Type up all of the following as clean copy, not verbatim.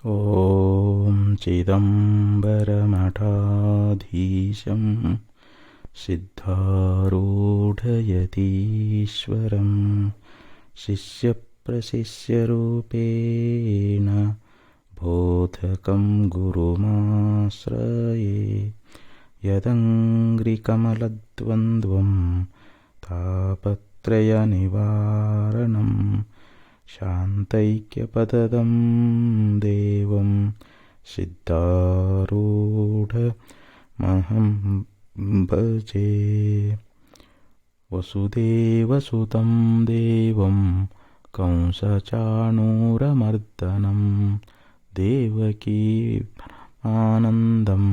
ॐ चिदम्बरमठाधीशं सिद्धारूढयतीश्वरं शिष्यप्रशिष्यरूपेण बोधकं गुरुमाश्रये यदङ्घ्रिकमलद्वन्द्वं तापत्रयनिवारणं शान्तैक्यपदं देवं सिद्धारूढमहं भजे। वसुदेवसुतं देवं कंसचाणूरमर्दनं देवकी आनन्दं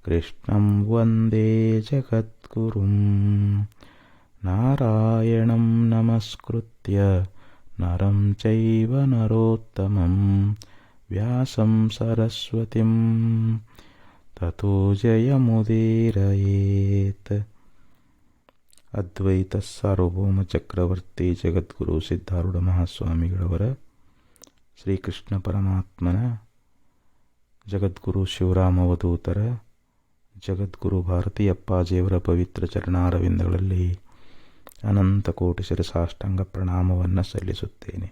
कृष्णं वन्दे जगद्गुरुं। नारायणं नमस्कृत्य नरं चैव नरोत्तमं व्यासं सरस्वतीं ततो जयमुदीरयेत्। ಅದ್ವೈತ ಸಾರ್ವಭೌಮ ಚಕ್ರವರ್ತಿ ಜಗದ್ಗುರು ಸಿದ್ಧಾರೂಢ ಮಹಾಸ್ವಾಮಿಗಳವರ ಶ್ರೀಕೃಷ್ಣ ಪರಮಾತ್ಮನ ಜಗದ್ಗುರು ಶಿವರಾಮವಧೂತರ ಜಗದ್ಗುರು ಭಾರತೀಯಪ್ಪಾಜಿಯವರ ಪವಿತ್ರ ಚರಣಾರವಿಂದಗಳಲ್ಲಿ ಅನಂತ ಕೋಟಿ ಶಿರಸಾಷ್ಟಾಂಗ ಪ್ರಣಾಮವನ್ನು ಸಲ್ಲಿಸುತ್ತೇನೆ.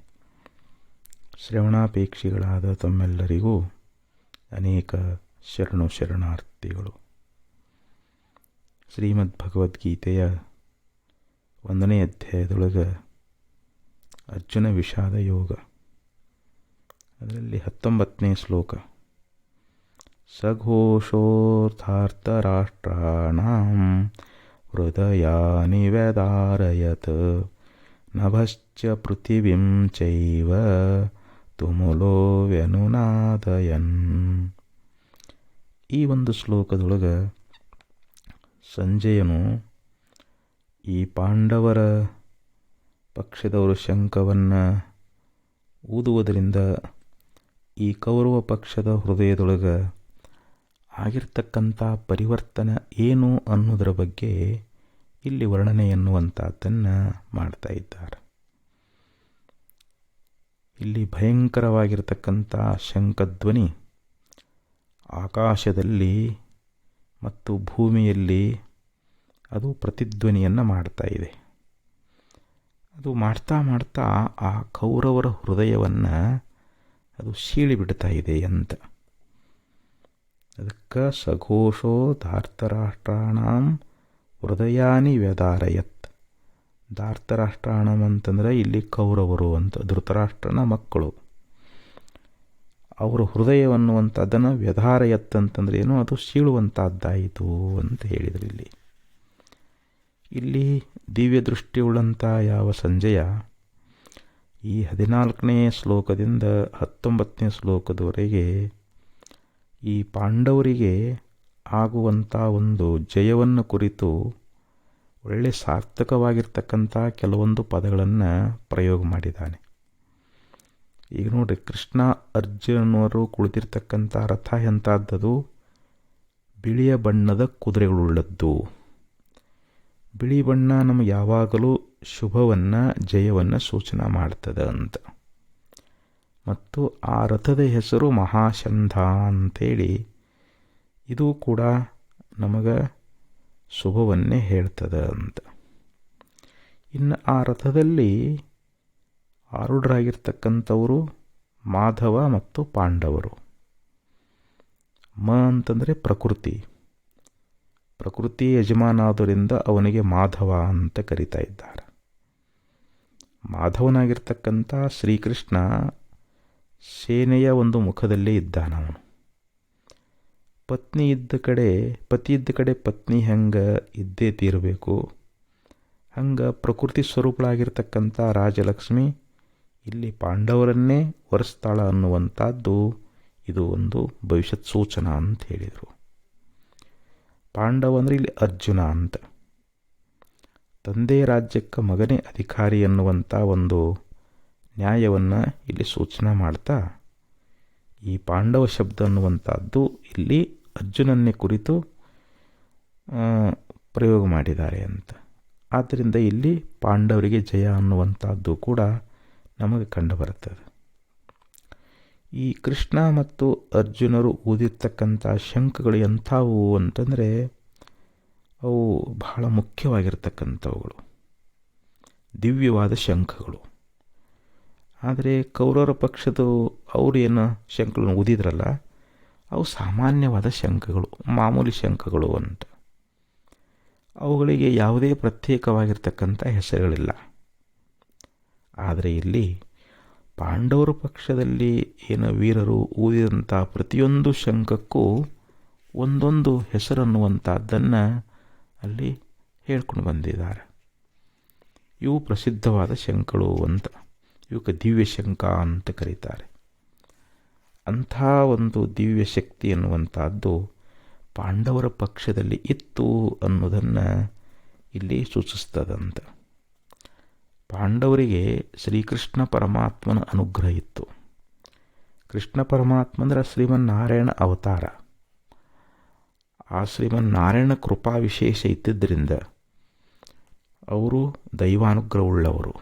ಶ್ರವಣಾಪೇಕ್ಷಿಗಳಾದ ತಮ್ಮೆಲ್ಲರಿಗೂ ಅನೇಕ ಶರಣಾರ್ಥಿಗಳು. ಶ್ರೀಮದ್ ಭಗವದ್ಗೀತೆಯ 1ನೇ ಅಧ್ಯಾಯದೊಳಗೆ ಅರ್ಜುನ ವಿಷಾದ ಯೋಗ, ಅದರಲ್ಲಿ 19ನೇ ಶ್ಲೋಕ. ಸಘೋಷೋರ್ಥಾರ್ಥರಾಷ್ಟ್ರಾಣಾಂ ಹೃದಯಾನಿ ವ್ಯದಾರಯತ್ ನಭಶ್ಚ ಪೃಥಿವೀಂ ಚೈವ ತುಮುಲೋ ವ್ಯನುನಾದಯನ್. ಈ ಒಂದು ಶ್ಲೋಕದೊಳಗೆ ಸಂಜಯನು ಈ ಪಾಂಡವರ ಪಕ್ಷದವರು ಶಂಖವನ್ನು ಊದುವುದರಿಂದ ಈ ಕೌರವ ಪಕ್ಷದ ಹೃದಯದೊಳಗೆ ಆಗಿರ್ತಕ್ಕಂಥ ಪರಿವರ್ತನೆ ಏನು ಅನ್ನೋದರ ಬಗ್ಗೆ ಇಲ್ಲಿ ವರ್ಣನೆ ಎನ್ನುವಂಥದ್ದನ್ನು ಮಾಡ್ತಾ ಇದ್ದಾರೆ. ಇಲ್ಲಿ ಭಯಂಕರವಾಗಿರ್ತಕ್ಕಂಥ ಶಂಖಧ್ವನಿ ಆಕಾಶದಲ್ಲಿ ಮತ್ತು ಭೂಮಿಯಲ್ಲಿ ಅದು ಪ್ರತಿಧ್ವನಿಯನ್ನು ಮಾಡ್ತಾ ಇದೆ. ಅದು ಮಾಡ್ತಾ ಮಾಡ್ತಾ ಆ ಕೌರವರ ಹೃದಯವನ್ನು ಅದು ಸೀಳಿಬಿಡ್ತಾ ಇದೆ ಅಂತ. ಅದಕ್ಕೆ ಸಘೋಷೋ ಧಾರ್ತರಾಷ್ಟ್ರಾಣಾಂ ಹೃದಯಾನಿ ವ್ಯದಾರಯತ್. ಧಾರ್ತರಾಷ್ಟ್ರಾಣಂ ಅಂತಂದರೆ ಇಲ್ಲಿ ಕೌರವರು ಅಂತ, ಧೃತರಾಷ್ಟ್ರನ ಮಕ್ಕಳು. ಅವರ ಹೃದಯವನ್ನುವಂಥದ್ದನ್ನು ವ್ಯಧಾರಯತ್ ಅಂತಂದ್ರೆ ಏನು, ಅದು ಸೀಳುವಂಥದ್ದಾಯಿತು ಅಂತ ಹೇಳಿದರು. ಇಲ್ಲಿ ದಿವ್ಯ ದೃಷ್ಟಿಯುಳ್ಳಂಥ ಯಾವ ಸಂಜಯ ಈ 14ನೇ ಶ್ಲೋಕದಿಂದ 19ನೇ ಶ್ಲೋಕದವರೆಗೆ ಈ ಪಾಂಡವರಿಗೆ ಆಗುವಂಥ ಒಂದು ಜಯವನ್ನು ಕುರಿತು ಒಳ್ಳೆ ಸಾರ್ಥಕವಾಗಿರ್ತಕ್ಕಂಥ ಕೆಲವೊಂದು ಪದಗಳನ್ನು ಪ್ರಯೋಗ ಮಾಡಿದ್ದಾನೆ. ಈಗ ನೋಡ್ರಿ, ಕೃಷ್ಣ ಅರ್ಜುನರು ಕುಳಿತಿರ್ತಕ್ಕಂಥ ರಥ ಎಂಥದ್ದು, ಬಿಳಿಯ ಬಣ್ಣದ ಕುದುರೆಗಳುಳ್ಳದ್ದು. ಬಿಳಿ ಬಣ್ಣ ನಮಗೆ ಯಾವಾಗಲೂ ಶುಭವನ್ನು, ಜಯವನ್ನು ಸೂಚನೆ ಮಾಡ್ತದೆ ಅಂತ. ಮತ್ತು ಆ ರಥದ ಹೆಸರು ಮಹಾಶಂಧ ಅಂತೇಳಿ, ಇದು ಕೂಡ ನಮಗೆ ಶುಭವನ್ನೇ ಹೇಳ್ತದೆ ಅಂತ. ಇನ್ನು ಆ ರಥದಲ್ಲಿ ಆರೂಢರಾಗಿರ್ತಕ್ಕಂಥವರು ಮಾಧವ ಮತ್ತು ಪಾಂಡವರು. ಅಂತಂದರೆ ಪ್ರಕೃತಿ ಯಜಮಾನಾದ್ದರಿಂದ ಅವನಿಗೆ ಮಾಧವ ಅಂತ ಕರೀತಾ ಇದ್ದಾರೆ. ಮಾಧವನಾಗಿರ್ತಕ್ಕಂಥ ಶ್ರೀಕೃಷ್ಣ ಸೇನೆಯ ಒಂದು ಮುಖದಲ್ಲೇ ಇದ್ದಾನವನು. ಪತಿ ಇದ್ದ ಕಡೆ ಪತ್ನಿ ಹೆಂಗೆ ಇದ್ದೇ ತೀರಬೇಕು, ಹಂಗೆ ಪ್ರಕೃತಿ ಸ್ವರೂಪಳಾಗಿರ್ತಕ್ಕಂಥ ರಾಜಲಕ್ಷ್ಮಿ ಇಲ್ಲಿ ಪಾಂಡವರನ್ನೇ ವರಿಸ್ತಾಳ ಅನ್ನುವಂಥದ್ದು ಇದು ಒಂದು ಭವಿಷ್ಯತ್ ಸೂಚನಾ ಅಂತ ಹೇಳಿದರು. ಪಾಂಡವ ಅಂದರೆ ಇಲ್ಲಿ ಅರ್ಜುನ ಅಂತ. ತಂದೆ ರಾಜ್ಯಕ್ಕೆ ಮಗನೇ ಅಧಿಕಾರಿ ಎನ್ನುವಂಥ ಒಂದು ನ್ಯಾಯವನ್ನು ಇಲ್ಲಿ ಸೂಚನೆ ಮಾಡ್ತಾ ಈ ಪಾಂಡವ ಶಬ್ದ ಅನ್ನುವಂಥದ್ದು ಇಲ್ಲಿ ಅರ್ಜುನನ್ನೇ ಕುರಿತು ಪ್ರಯೋಗ ಮಾಡಿದ್ದಾರೆ ಅಂತ. ಆದ್ದರಿಂದ ಇಲ್ಲಿ ಪಾಂಡವರಿಗೆ ಜಯ ಅನ್ನುವಂಥದ್ದು ಕೂಡ ನಮಗೆ ಕಂಡುಬರುತ್ತದೆ. ಈ ಕೃಷ್ಣ ಮತ್ತು ಅರ್ಜುನರು ಊದಿರ್ತಕ್ಕಂಥ ಶಂಖಗಳು ಎಂಥವು ಅಂತಂದರೆ ಅವು ಬಹಳ ಮುಖ್ಯವಾಗಿರ್ತಕ್ಕಂಥವುಗಳು, ದಿವ್ಯವಾದ ಶಂಖಗಳು. ಆದರೆ ಕೌರವರ ಪಕ್ಷದ ಅವರು ಏನು ಶಂಖಗಳನ್ನು ಊದಿದ್ರಲ್ಲ, ಅವು ಸಾಮಾನ್ಯವಾದ ಶಂಖಗಳು, ಮಾಮೂಲಿ ಶಂಖಗಳು ಅಂತ. ಅವುಗಳಿಗೆ ಯಾವುದೇ ಪ್ರತ್ಯೇಕವಾಗಿರ್ತಕ್ಕಂಥ ಹೆಸರುಗಳಿಲ್ಲ. ಆದರೆ ಇಲ್ಲಿ ಪಾಂಡವರ ಪಕ್ಷದಲ್ಲಿ ಏನು ವೀರರು ಊದಿದಂಥ ಪ್ರತಿಯೊಂದು ಶಂಖಕ್ಕೂ ಒಂದೊಂದು ಹೆಸರನ್ನುವಂಥದ್ದನ್ನು ಅಲ್ಲಿ ಹೇಳ್ಕೊಂಡು ಬಂದಿದ್ದಾರೆ. ಇವು ಪ್ರಸಿದ್ಧವಾದ ಶಂಖಗಳು ಅಂತ, ಇವಕ್ಕೆ ದಿವ್ಯ ಶಂಖ ಅಂತ ಕರೀತಾರೆ. ಅಂಥ ಒಂದು ದಿವ್ಯ ಶಕ್ತಿ ಎನ್ನುವಂಥದ್ದು ಪಾಂಡವರ ಪಕ್ಷದಲ್ಲಿ ಇತ್ತು ಅನ್ನೋದನ್ನು ಇಲ್ಲಿ ಸೂಚಿಸ್ತದಂತೆ. ಪಾಂಡವರಿಗೆ ಶ್ರೀಕೃಷ್ಣ ಪರಮಾತ್ಮನ ಅನುಗ್ರಹ ಇತ್ತು. ಕೃಷ್ಣ ಪರಮಾತ್ಮ ಅಂದರೆ ಶ್ರೀಮನ್ನಾರಾಯಣ ಅವತಾರ. ಆ ಶ್ರೀಮನ್ನಾರಾಯಣ ಕೃಪಾ ವಿಶೇಷ ಇದ್ದಿದ್ದರಿಂದ ಅವರು ದೈವಾನುಗ್ರಹವುಳ್ಳವರು.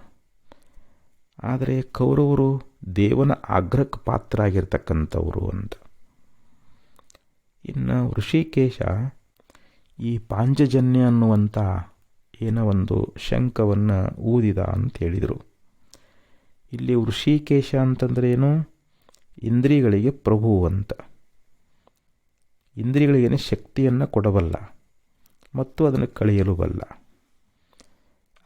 ಆದರೆ ಕೌರವರು ದೇವನ ಆಗ್ರಹಕ್ಕೆ ಪಾತ್ರ ಆಗಿರ್ತಕ್ಕಂಥವರು ಅಂತ. ಇನ್ನು ಋಷಿಕೇಶ ಈ ಪಾಂಚಜನ್ಯ ಅನ್ನುವಂಥ ಏನೋ ಒಂದು ಶಂಖವನ್ನು ಊದಿದ ಅಂತ ಹೇಳಿದರು. ಇಲ್ಲಿ ಋಷಿಕೇಶ ಅಂತಂದ್ರೆ ಏನು? ಇಂದ್ರಿಯಗಳಿಗೆ ಪ್ರಭು ಅಂತ. ಇಂದ್ರಿಯಗಳಿಗೇನೆ ಶಕ್ತಿಯನ್ನು ಕೊಡಬಲ್ಲ ಮತ್ತು ಅದನ್ನು ಕಳೆಯಲು ಬಲ್ಲ.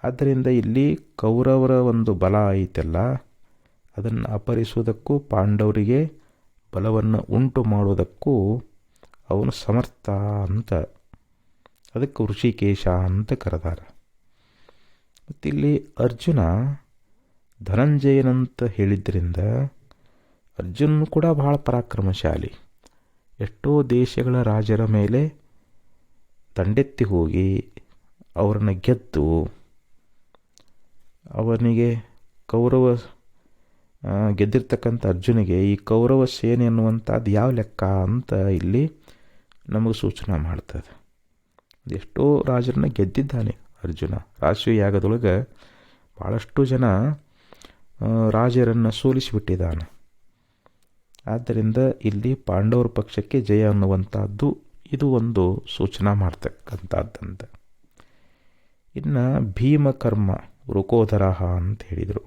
ಆದ್ದರಿಂದ ಇಲ್ಲಿ ಕೌರವರ ಒಂದು ಬಲ ಐತಲ್ಲ, ಅದನ್ನು ಅಪಹರಿಸುವುದಕ್ಕೂ ಪಾಂಡವರಿಗೆ ಬಲವನ್ನು ಉಂಟು ಮಾಡುವುದಕ್ಕೂ ಅವನು ಸಮರ್ಥ ಅಂತ. ಅದಕ್ಕೆ ಋಷಿಕೇಶ ಅಂತ ಕರೆದಾರ. ಮತ್ತಿಲ್ಲಿ ಅರ್ಜುನ ಧನಂಜಯನಂತ ಹೇಳಿದ್ದರಿಂದ ಅರ್ಜುನನು ಕೂಡ ಬಹಳ ಪರಾಕ್ರಮಶಾಲಿ. ಎಷ್ಟೋ ದೇಶಗಳ ರಾಜರ ಮೇಲೆ ದಂಡೆತ್ತಿ ಹೋಗಿ ಅವರನ್ನು ಗೆದ್ದು ಅವನಿಗೆ ಗೆದ್ದಿರ್ತಕ್ಕಂಥ ಅರ್ಜುನಿಗೆ ಈ ಕೌರವ ಸೇನೆ ಅನ್ನುವಂಥದ್ದು ಯಾವ ಲೆಕ್ಕ ಅಂತ ಇಲ್ಲಿ ನಮಗೆ ಸೂಚನೆ ಮಾಡ್ತದೆ. ಎಷ್ಟೋ ರಾಜರನ್ನ ಗೆದ್ದಿದ್ದಾನೆ ಅರ್ಜುನ. ರಾಷ್ಟ್ರೀಯ ಯಾಗದೊಳಗೆ ಭಾಳಷ್ಟು ಜನ ರಾಜರನ್ನು ಸೋಲಿಸಿಬಿಟ್ಟಿದ್ದಾನೆ. ಆದ್ದರಿಂದ ಇಲ್ಲಿ ಪಾಂಡವರ ಪಕ್ಷಕ್ಕೆ ಜಯ ಅನ್ನುವಂಥದ್ದು ಇದು ಒಂದು ಸೂಚನಾ ಮಾಡ್ತಕ್ಕಂಥದ್ದಂತ. ಇನ್ನು ಭೀಮಕರ್ಮ ವೃಕೋದರಹ ಅಂತ ಹೇಳಿದರು.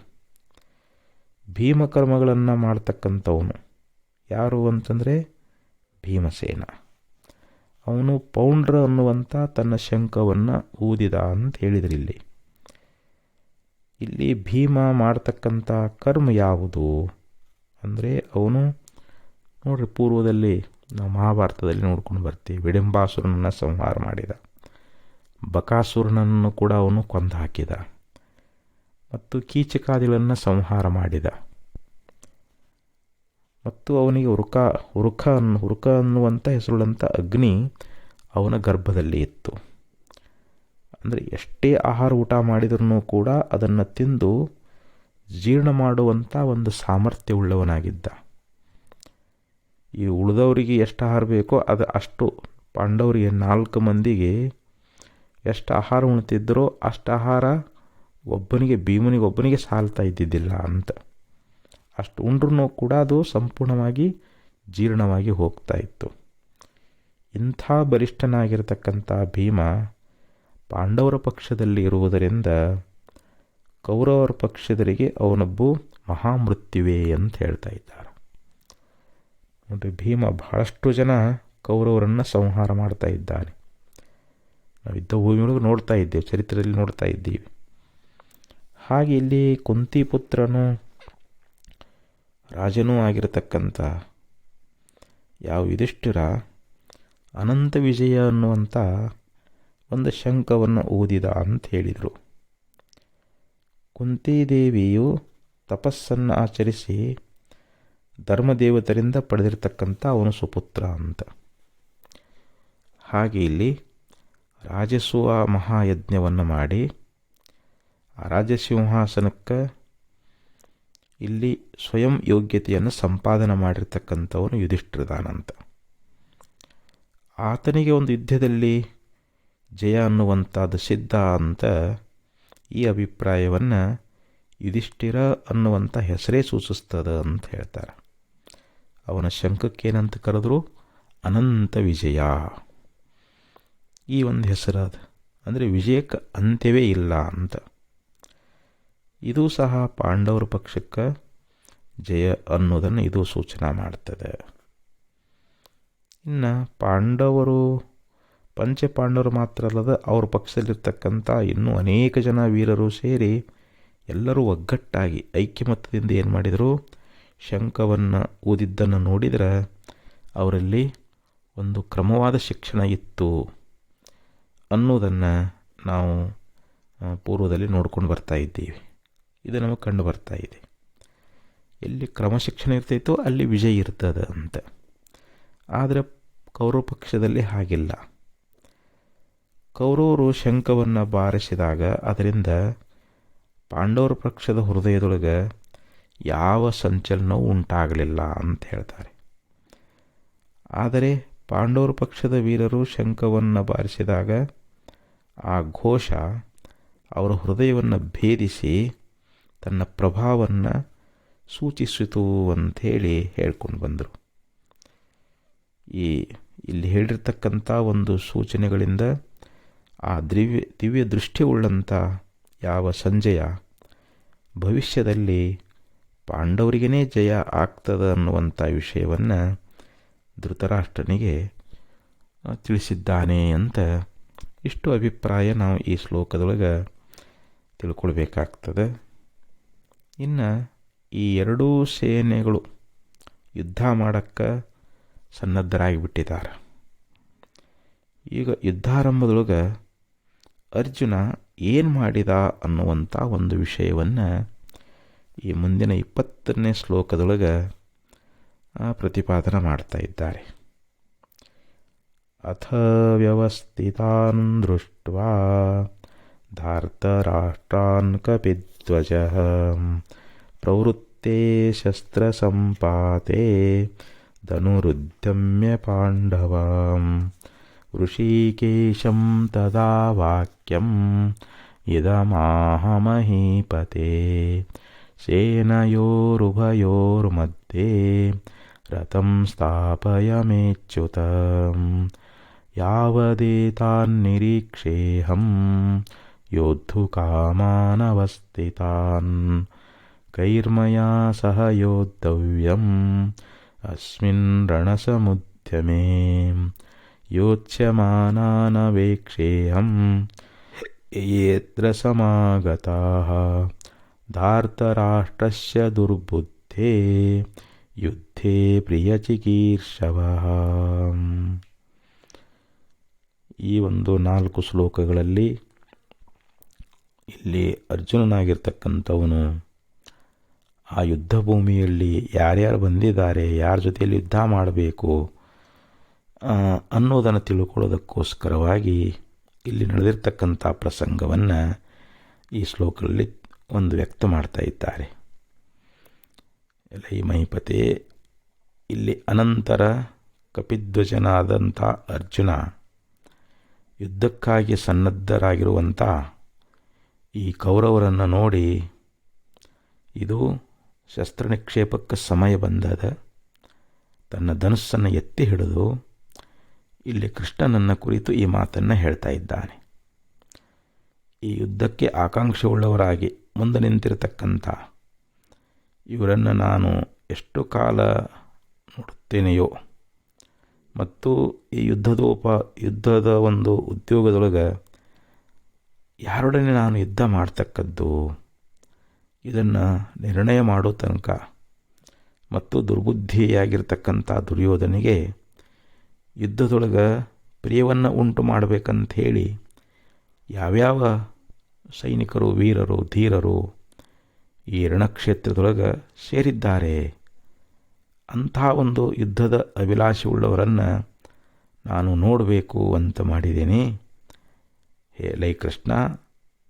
ಭೀಮಕರ್ಮಗಳನ್ನು ಮಾಡ್ತಕ್ಕಂಥವನು ಯಾರು ಅಂತಂದರೆ ಭೀಮಸೇನ. ಅವನು ಪೌಂಡ್ರ ಅನ್ನುವಂಥ ತನ್ನ ಶಂಖವನ್ನು ಊದಿದ ಅಂತ ಹೇಳಿದ್ರು. ಇಲ್ಲಿ ಭೀಮ ಮಾಡ್ತಕ್ಕಂಥ ಕರ್ಮ ಯಾವುದು ಅಂದರೆ ಅವನು ನೋಡ್ರಿ, ಪೂರ್ವದಲ್ಲಿ ನಾವು ಮಹಾಭಾರತದಲ್ಲಿ ನೋಡ್ಕೊಂಡು ಬರ್ತೀವಿ. ವಿಡಂಬಾಸುರನನ್ನು ಸಂಹಾರ ಮಾಡಿದ, ಬಕಾಸುರನನ್ನು ಕೂಡ ಅವನು ಕೊಂದು ಹಾಕಿದ, ಮತ್ತು ಕೀಚಕಾದಿಗಳನ್ನು ಸಂಹಾರ ಮಾಡಿದ, ಮತ್ತು ಅವನಿಗೆ ಹುರುಕ ಅನ್ನುವಂಥ ಹೆಸರುಳ್ಳಂಥ ಅಗ್ನಿ ಅವನ ಗರ್ಭದಲ್ಲಿ ಇತ್ತು. ಅಂದರೆ ಎಷ್ಟೇ ಆಹಾರ ಊಟ ಮಾಡಿದ್ರೂ ಕೂಡ ಅದನ್ನು ತಿಂದು ಜೀರ್ಣ ಮಾಡುವಂಥ ಒಂದು ಸಾಮರ್ಥ್ಯವುಳ್ಳವನಾಗಿದ್ದ. ಈ ಉಳಿದವರಿಗೆ ಎಷ್ಟು ಆಹಾರ ಬೇಕೋ ಅದು ಅಷ್ಟು ಪಾಂಡವರಿಗೆ 4 ಮಂದಿಗೆ ಎಷ್ಟು ಆಹಾರ ಉಣ್ತಿದ್ದರೋ ಅಷ್ಟು ಆಹಾರ ಭೀಮನಿಗೆ ಒಬ್ಬನಿಗೆ ಸಾಲ್ತಾ ಇದ್ದಿದ್ದಿಲ್ಲ ಅಂತ. ಅಷ್ಟು ಉಂಡ್ರೂ ಕೂಡ ಅದು ಸಂಪೂರ್ಣವಾಗಿ ಜೀರ್ಣವಾಗಿ ಹೋಗ್ತಾ ಇತ್ತು. ಇಂಥ ಬಲಿಷ್ಠನಾಗಿರ್ತಕ್ಕಂಥ ಭೀಮ ಪಾಂಡವರ ಪಕ್ಷದಲ್ಲಿ ಇರುವುದರಿಂದ ಕೌರವರ ಪಕ್ಷದವರಿಗೆ ಅವನೊಬ್ಬ ಮಹಾಮೃತ್ಯುವೇ ಅಂತ ಹೇಳ್ತಾ ಇದ್ದಾರೆ. ನೋಡಿ, ಭೀಮ ಬಹಳಷ್ಟು ಜನ ಕೌರವರನ್ನು ಸಂಹಾರ ಮಾಡ್ತಾ ಇದ್ದಾನೆ. ನಾವು ಯುದ್ಧ ಭೂಮಿಯೊಳಗೆ ನೋಡ್ತಾ ಇದ್ದೇವೆ, ಚರಿತ್ರೆಯಲ್ಲಿ ನೋಡ್ತಾ ಇದ್ದೀವಿ. ಹಾಗೆ ಇಲ್ಲಿ ಕುಂತಿಪುತ್ರನು ರಾಜನೂ ಆಗಿರತಕ್ಕಂಥ ಯಾವ ಯುಧಿಷ್ಠಿರ ಅನಂತ ವಿಜಯ ಅನ್ನುವಂಥ ಒಂದು ಶಂಖವನ್ನು ಊದಿದ ಅಂತ ಹೇಳಿದರು. ಕುಂತಿದೇವಿಯು ತಪಸ್ಸನ್ನು ಆಚರಿಸಿ ಧರ್ಮದೇವತರಿಂದ ಪಡೆದಿರತಕ್ಕಂಥ ಅವನು ಸುಪುತ್ರ ಅಂತ. ಹಾಗೆ ಇಲ್ಲಿ ರಾಜಸೂಯ ಮಹಾಯಜ್ಞವನ್ನು ಮಾಡಿ ಆ ರಾಜಸಿಂಹಾಸನಕ್ಕೆ ಇಲ್ಲಿ ಸ್ವಯಂ ಯೋಗ್ಯತೆಯನ್ನು ಸಂಪಾದನೆ ಮಾಡಿರ್ತಕ್ಕಂಥವನು ಯುಧಿಷ್ಠಿರದಾನಂತ. ಆತನಿಗೆ ಒಂದು ಯುದ್ಧದಲ್ಲಿ ಜಯ ಅನ್ನುವಂಥದ್ದು ಸಿದ್ಧ ಅಂತ ಈ ಅಭಿಪ್ರಾಯವನ್ನು ಯುಧಿಷ್ಠಿರ ಅನ್ನುವಂಥ ಹೆಸರೇ ಸೂಚಿಸ್ತದ ಅಂತ ಹೇಳ್ತಾರೆ. ಅವನ ಶಂಖಕ್ಕೇನಂತ ಕರೆದ್ರು? ಅನಂತ ವಿಜಯ. ಈ ಒಂದು ಹೆಸರಾದ ಅಂದರೆ ವಿಜಯಕ್ಕೆ ಅಂತ್ಯವೇ ಇಲ್ಲ ಅಂತ. ಇದು ಸಹ ಪಾಂಡವರ ಪಕ್ಷಕ್ಕೆ ಜಯ ಅನ್ನೋದನ್ನು ಇದು ಸೂಚನೆ ಮಾಡ್ತದೆ. ಇನ್ನು ಪಾಂಡವರು, ಪಂಚಪಾಂಡವರು ಮಾತ್ರ ಅಲ್ಲದ ಅವ್ರ ಪಕ್ಷದಲ್ಲಿರ್ತಕ್ಕಂಥ ಇನ್ನೂ ಅನೇಕ ಜನ ವೀರರು ಸೇರಿ ಎಲ್ಲರೂ ಒಗ್ಗಟ್ಟಾಗಿ ಐಕ್ಯಮತ್ಯದಿಂದ ಏನು ಮಾಡಿದರು? ಶಂಖವನ್ನು ಊದಿದ್ದನ್ನು ನೋಡಿದರೆ ಅವರಲ್ಲಿ ಒಂದು ಕ್ರಮವಾದ ಶಿಕ್ಷಣ ಇತ್ತು ಅನ್ನೋದನ್ನು ನಾವು ಪೂರ್ವದಲ್ಲಿ ನೋಡ್ಕೊಂಡು ಬರ್ತಾ ಇದ್ದೀವಿ. ಇದು ನಮಗೆ ಕಂಡು ಬರ್ತಾ ಇದೆ. ಎಲ್ಲಿ ಕ್ರಮಶಿಕ್ಷಣ ಇರ್ತೈತೋ ಅಲ್ಲಿ ವಿಜಯ ಇರ್ತದೆ ಅಂತ. ಆದರೆ ಕೌರವ ಪಕ್ಷದಲ್ಲಿ ಹಾಗಿಲ್ಲ. ಕೌರವರು ಶಂಖವನ್ನು ಬಾರಿಸಿದಾಗ ಅದರಿಂದ ಪಾಂಡವರ ಪಕ್ಷದ ಹೃದಯದೊಳಗೆ ಯಾವ ಸಂಚಲನವೂ ಉಂಟಾಗಲಿಲ್ಲ ಅಂತ ಹೇಳ್ತಾರೆ. ಆದರೆ ಪಾಂಡವರ ಪಕ್ಷದ ವೀರರು ಶಂಖವನ್ನು ಬಾರಿಸಿದಾಗ ಆ ಘೋಷ ಅವರ ಹೃದಯವನ್ನು ಭೇದಿಸಿ ತನ್ನ ಪ್ರಭಾವವನ್ನು ಸೂಚಿಸಿತು ಅಂಥೇಳಿ ಹೇಳ್ಕೊಂಡು ಬಂದರು. ಇಲ್ಲಿ ಹೇಳಿರ್ತಕ್ಕಂಥ ಒಂದು ಸೂಚನೆಗಳಿಂದ ಆ ದಿವ್ಯ ದೃಷ್ಟಿ ಉಳ್ಳಂಥ ಯಾವ ಸಂಜಯ ಭವಿಷ್ಯದಲ್ಲಿ ಪಾಂಡವರಿಗೇ ಜಯ ಆಗ್ತದೆ ಅನ್ನುವಂಥ ವಿಷಯವನ್ನು ಧೃತರಾಷ್ಟ್ರನಿಗೆ ತಿಳಿಸಿದ್ದಾನೆ ಅಂತ ಇಷ್ಟು ಅಭಿಪ್ರಾಯ ನಾವು ಈ ಶ್ಲೋಕದೊಳಗೆ ತಿಳ್ಕೊಳ್ಬೇಕಾಗ್ತದೆ. ಇನ್ನು ಈ ಎರಡೂ ಸೇನೆಗಳು ಯುದ್ಧ ಮಾಡೋಕ್ಕೆ ಸನ್ನದ್ಧರಾಗಿಬಿಟ್ಟಿದ್ದಾರೆ. ಈಗ ಯುದ್ಧಾರಂಭದೊಳಗೆ ಅರ್ಜುನ ಏನು ಮಾಡಿದ ಅನ್ನುವಂಥ ಒಂದು ವಿಷಯವನ್ನು ಈ ಮುಂದಿನ 20ನೇ ಶ್ಲೋಕದೊಳಗೆ ಪ್ರತಿಪಾದನೆ ಮಾಡ್ತಾ ಇದ್ದಾರೆ. ಅಥ ವ್ಯವಸ್ಥಿತಾನ್ ದೃಷ್ಟ್ವಾ ಧಾರ್ತರಾಷ್ಟ್ರಾನ್ ಕಪಿಧ್ವಜಃ ಪ್ರವೃತ್ತೆ ಶಸ್ತ್ರಸಂಪಾತೆ ಧನುರುದ್ಯಮ್ಯ ಪಾಂಡವಾಂ ಋಷಿಕೇಶಂ ತದಾ ವಾಕ್ಯಂ ಇದಮಾಹ ಮಹೀಪತೆ ಸೇನಯೋರುಭಯೋರ್ಮಧ್ಯೆ ರಥಂ ಸ್ಥಾಪಯಮೇಚ್ಯುತಂ ಯಾವದೇತಾನ್ನಿರೀಕ್ಷೇಹಂ ಯೋದ್ಧುಕಾಮಾನವಸ್ಥಿತಾನ್ ಕೈರ್ಮಯಾ ಸಹ ಯೋದ್ಧವ್ಯಂ ಅಸ್ಮಿನ್ ರಣಸಮುದ್ಯಮೇ ಯೋಚ್ಯಮಾನಾನವೇಕ್ಷೇಹಂ ಯೇತ್ರ ಸಮಾಗತಾಃ ಧಾರ್ತರಾಷ್ಟ್ರಸ್ಯ ದುರ್ಬುದ್ಧೇ ಯುದ್ಧೇ ಪ್ರಿಯಚಿಕೀರ್ಷವಃ. ಈ ಒಂದು 4 ಶ್ಲೋಕಗಳಲ್ಲಿ ಇಲ್ಲಿ ಅರ್ಜುನನಾಗಿರ್ತಕ್ಕಂಥವನು ಆ ಯುದ್ಧ ಭೂಮಿಯಲ್ಲಿ ಯಾರ್ಯಾರು ಬಂದಿದ್ದಾರೆ, ಯಾರ ಜೊತೆಯಲ್ಲಿ ಯುದ್ಧ ಮಾಡಬೇಕು ಅನ್ನೋದನ್ನು ತಿಳ್ಕೊಳ್ಳೋದಕ್ಕೋಸ್ಕರವಾಗಿ ಇಲ್ಲಿ ನಡೆದಿರ್ತಕ್ಕಂಥ ಪ್ರಸಂಗವನ್ನು ಈ ಶ್ಲೋಕದಲ್ಲಿ ಒಂದು ವ್ಯಕ್ತ ಮಾಡ್ತಾ ಇದ್ದಾರೆ. ಈ ಮಹಿಪತೆ ಇಲ್ಲಿ ಅನಂತರ ಕಪಿಧ್ವಜನಾದಂಥ ಅರ್ಜುನ ಯುದ್ಧಕ್ಕಾಗಿ ಸನ್ನದ್ಧರಾಗಿರುವಂಥ ಈ ಕೌರವರನ್ನು ನೋಡಿ ಇದು ಶಸ್ತ್ರ ನಿಕ್ಷೇಪಕ್ಕೆ ಸಮಯ ಬಂದದ. ತನ್ನ ಧನುಸ್ಸನ್ನು ಎತ್ತಿ ಹಿಡಿದು ಇಲ್ಲಿ ಕೃಷ್ಣನನ್ನು ಕುರಿತು ಈ ಮಾತನ್ನು ಹೇಳ್ತಾ ಇದ್ದಾನೆ. ಈ ಯುದ್ಧಕ್ಕೆ ಆಕಾಂಕ್ಷೆ ಉಳ್ಳವರಾಗಿ ಮುಂದೆ ನಿಂತಿರತಕ್ಕಂಥ ಇವರನ್ನು ನಾನು ಎಷ್ಟು ಕಾಲ ನೋಡುತ್ತೇನೆಯೋ ಮತ್ತು ಈ ಯುದ್ಧದ ಒಂದು ಉದ್ಯೋಗದೊಳಗೆ ಯಾರೊಡನೆ ನಾನು ಯುದ್ಧ ಮಾಡ್ತಕ್ಕದ್ದು ಇದನ್ನು ನಿರ್ಣಯ ಮಾಡೋ ತನಕ ಮತ್ತು ದುರ್ಬುದ್ಧಿಯಾಗಿರ್ತಕ್ಕಂಥ ದುರ್ಯೋಧನಿಗೆ ಯುದ್ಧದೊಳಗೆ ಪ್ರಿಯವನ್ನು ಉಂಟು ಮಾಡಬೇಕಂಥೇಳಿ ಯಾವ್ಯಾವ ಸೈನಿಕರು, ವೀರರು, ಧೀರರು ಈ ರಣಕ್ಷೇತ್ರದೊಳಗೆ ಸೇರಿದ್ದಾರೆ ಅಂಥ ಒಂದು ಯುದ್ಧದ ಅಭಿಲಾಷೆ ಉಳ್ಳವರನ್ನು ನಾನು ನೋಡಬೇಕು ಅಂತ ಮಾಡಿದ್ದೀನಿ. ಲೈ ಕೃಷ್ಣ,